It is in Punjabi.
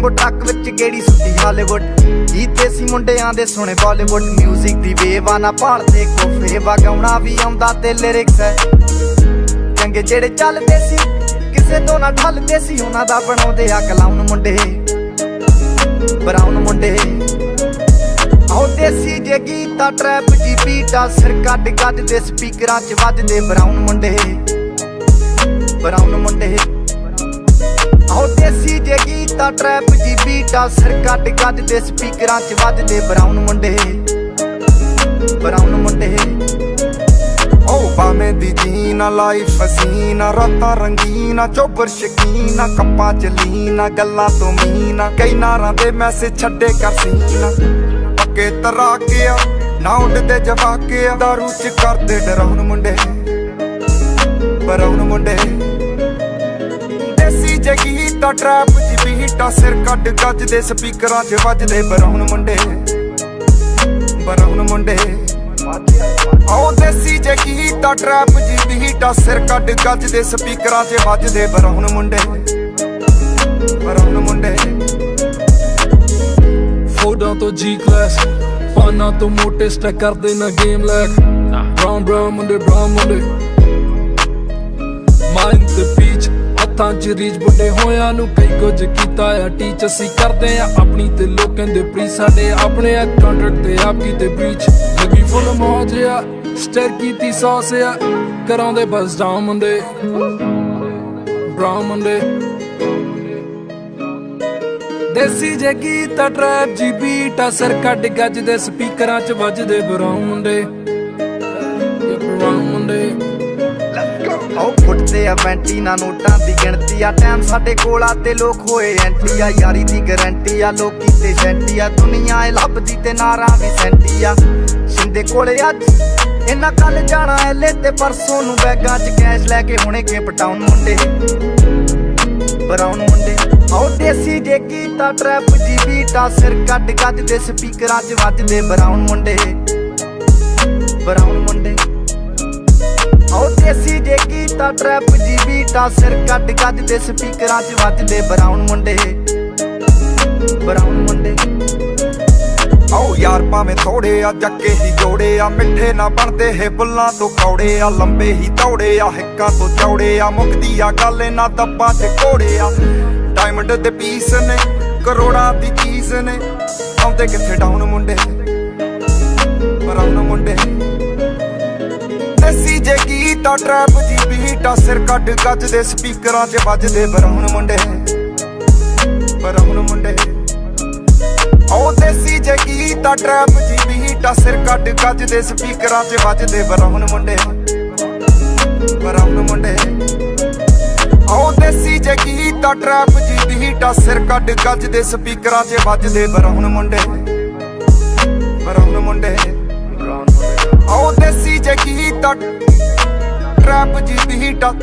ਵਾਂਗੂ ਟਰੱਕ ਵਿੱਚ ਗੇੜੀ ਸੁੱਟੀ ਹਾਲੀਵੁੱਡ। ਹੀ ਦੇਸੀ ਮੁੰਡਿਆਂ ਦੇ ਸੁਣੇ ਬਾਲੀਵੁੱਡ ਮਿਊਜ਼ਿਕ ਦੀ ਵੇਵ ਆ ਨਾ ਭਾਲਦੇ ਕੋਫੇ ਵਗਾਉਣਾ ਵੀ ਆਉਂਦਾ ਤੇ ਲਿਰਿਕਸ ਹੈ ਚੰਗੇ ਜਿਹੜੇ ਚੱਲਦੇ ਸੀ ਕਿਸੇ ਤੋਂ ਨਾ ਢਲਦੇ ਸੀ ਉਹਨਾਂ ਦਾ ਬਣਾਉਂਦੇ ਆ ਕਲਾਉਨ ਮੁੰਡੇ ਬਰਾਉਨ ਮੁੰਡੇ। ਆਓ ਦੇਸੀ ਜੇ ਗੀਤਾ ਟਰੈਪ ਜੀ ਬੀਟਾ ਸਿਰ ਕੱਢ ਗੱਜਦੇ ਸਪੀਕਰਾਂ 'ਚ ਵੱਜਦੇ ਬਰਾਉਨ ਮੁੰਡੇ ਬਰਾਉਨ ਮੁੰਡੇ। ਆਓ ਦੇਸੀ ਜੇ ਗੀਤਾ ਟਰੈਪ ਜੀ ਬੀਟਾ ਸਿਰ ਕੱਢ ਗੱਜਦੇ ਸਪੀਕਰਾਂ 'ਚ ਵੱਜਦੇ ਬਰਾਉਨ ਮੁੰਡੇ ਬਰਾਉਨ ਮੁੰਡੇ। ਬਾਵੇਂ ਦੀ ਜੀਨਾ ਲਾਈਫ ਹਸੀਨਾ ਰਾਤਾਂ ਰੰਗੀਨਾ ਚੋਬਰ ਸ਼ਕੀਨਾ ਕੱਪਾਂ ਚ ਲੀਨਾ ਗੱਲਾਂ ਤੋਂ ਮੀਨਾ ਕਈ ਨਾਰਾਂ ਦੇ ਮੈਸੇਜ ਛੱਡੇ ਕਰ ਸੀਨਾ ਪੱਕੇ ਤਰਾਕਿਆ ਨਾ ਉੱਡਦੇ ਜਵਾਕਿਆ ਦਾਰੂ ਚ ਕਰਦੇ ਡਰਾਉਣ ਮੁੰਡੇ ਬਰਾਉਨ ਮੁੰਡੇ। ਦੇਸੀ ਜੇ ਗੀਤਾ ਟਰੈਪ ਜੀ ਬੀਟਾ ਸਿਰ ਕੱਢ ਗੱਜਦੇ ਸਪੀਕਰਾਂ ਚ ਵੱਜਦੇ ਬਰਾਉਨ ਮੁੰਡੇ ਬਰਾਉਨ ਮੁੰਡੇ। ਆਓ ਦੇਸੀ ਜੇ ਗੀਤਾ ਟਰੈਪ ਜੀ ਬੀਟਾ ਸਿਰ ਕੱਢ ਗੱਜਦੇ ਸਪੀਕਰਾਂ 'ਚ ਵੱਜਦੇ ਬਰਾਉਨ ਮੁੰਡੇ ਬਰਾਉਨ ਮੁੰਡੇ। ਫੋਟੋਆਂ ਤੋਂ ਜੀ ਕਲਾਸ ਪਾਨਾਂ ਤੋਂ ਮੋਟੇ ਸਟੈਕ ਕਰਦੇ ਨਾ ਗੇਮ ਲੈਕ ਬਰਾਉਨ ਮੁੰਡੇ ਮਾਈਂਡ ਤੇ ਪੀਚ ਹੱਥਾਂ 'ਚ ਰੀਚ ਬੁੱਢੇ ਹੋਇਆਂ ਨੂੰ ਕਈ ਕੁਝ ਕੀਤਾ ਆ ਟੀਚ ਅਸੀਂ ਕਰਦੇ ਆ ਆਪਣੀ ਤੇ ਲੋਕਾਂ ਦੇ ਪ੍ਰੀ ਸਾਡੇ ਆਪਣੇ ਆ ਕੰਟਰੈਕਟ ਤੇ ਆਪ ਕੀਤੇ ਬ੍ਰੀਚ ਲੱਗੀ ਫੁੱਲ ਮੌਜ ਆ ਸਟਰ ਕੀਤੀ ਸੌਸ ਆ ਕਰਾਉਂਦੇ ਬਸ ਡਾਊਨ ਮੁੰਡੇ ਬਰਾਉਨ ਮੁੰਡੇ। ਦੇਸੀ ਜੇ ਗੀਤਾ ਟਰੈਪ ਜੀ ਬੀਟਾ ਸਿਰ ਕੱਢ ਗੱਜਦੇ ਸਪੀਕਰਾਂ 'ਚ ਵੱਜਦੇ ਬਰਾਉਨ ਮੁੰਡੇ ਬਰਾਉਨ ਮੁੰਡੇ। ਆਓ ਫੁੱਟਦੇ ਆ ਵੈਂਟੀ ਨਾ ਨੋਟਾਂ ਦੀ ਗਿਣਤੀ ਆ ਟਾਈਮ ਸਾਡੇ ਕੋਲ ਆ ਤੇ ਲੋਕ ਹੋਏ ਐਂਟੀ ਆ ਯਾਰੀ ਦੀ ਗਰੰਟੀ ਆ ਲੋਕੀ ਤੇ ਸੈਂਟੀ ਆ ਦੁਨੀਆ ਏ ਲੱਭਦੀ ਤੇ ਨਾਰਾਂ ਵੀ ਸੈਂਟੀ ਆ ਸ਼ਿੰਦੇ ਕੋਲੇ ਅੱਜ ਇਹਨਾਂ ਕੱਲ ਜਾਣਾ ਐਲੇ ਤੇ ਪਰਸੋਂ ਨੂੰ ਬੈਗਾਂ 'ਚ ਕੈਸ਼ ਲੈ ਕੇ ਹੁਣੇ ਕੇ ਪਟਾਉਣ ਮੁੰਡੇ ਬਰਾਉਨ ਮੁੰਡੇ। ਆਓ ਦੇਸੀ ਜੇ ਗੀਤਾ ਟਰੈਪ ਜੀ ਬੀਟਾ ਸਿਰ ਕੱਢ ਗੱਜਦੇ ਸਪੀਕਰਾਂ 'ਚ ਵੱਜਦੇ ਬਰਾਉਨ ਮੁੰਡੇ ਬਰਾਉਨ ਮੁੰਡੇ। ਆਓ ਦੇਸੀ ਜੇ ਗੀਤਾ ਟਰੈਪ ਜੀ ਬੀਟਾ ਸਿਰ ਕੱਢ ਗੱਜਦੇ ਸਪੀਕਰਾਂ 'ਚ ਵੱਜਦੇ ਬਰਾਉਨ ਮੁੰਡੇ ਬਰਾਉਨ ਮੁੰਡੇ। ਆਓ ਯਾਰ ਭਾਵੇਂ ਥੋੜੇ ਆ ਜੱਕੇ ਹੀ ਜੋੜੇ ਆ ਮਿੱਠੇ ਨਾ ਬਣਦੇ ਹੈ ਬੁੱਲਾਂ ਤੋਂ ਕੌੜੇ ਆ ਲੰਬੇ ਹੀ ਦੌੜੇ ਆ ਹਿੱਕਾਂ ਤੋਂ ਚੌੜੇ ਆ ਮੁੱਕਦੀ ਆ ਗੱਲ ਇਹਨਾਂ ਦੱਬਾਂ 'ਚ ਘੋੜੇ ਆ ਡਾਇਮੰਡ ਦੇ ਪੀਸ ਨੇ ਕਰੋੜਾਂ ਦੀ ਚੀਜ਼ ਨੇ ਆਉਂਦੇ ਕਿੱਥੇ ਡਾਊਨ ਮੁੰਡੇ ਬਰਾਉਨ ਮੁੰਡੇ। ਦੇਸੀ ਜੇ ਗੀਤਾ ਟਰੈਪ ਜੀ ਬੀਟਾ ਸਿਰ ਕੱਢ ਗੱਜਦੇ ਸਪੀਕਰਾਂ 'ਚ ਵੱਜਦੇ ਬਰਾਉਨ ਮੁੰਡੇ ਬਰਾਉਨ ਮੁੰਡੇ। ਆਓ ਦੇਸੀ ਜੇ ਗੀਤਾ ਟਰੈਪ ਜੀ ਬੀਟਾ ਸਿਰ ਕੱਢ ਗੱਜਦੇ ਸਪੀਕਰਾਂ 'ਚ ਵੱਜਦੇ ਬਰਾਉਨ ਮੁੰਡੇ ਬਰਾਉਨ ਮੁੰਡੇ। ਆਓ ਦੇਸੀ ਜੇ ਗੀਤਾ ਟਰੈਪ ਜੀ ਬੀਟਾ ਸਿਰ ਕੱਢ ਗੱਜਦੇ ਸਪੀਕਰਾਂ 'ਚ ਵੱਜਦੇ ਬਰਾਉਨ ਮੁੰਡੇ ਬਰਾਉਨ ਮੁੰਡੇ। ਆਓ ਦੇਸੀ ਜੇ ਗੀਤਾ ਟਰੈਪ ਜੀ ਬੀਟਾ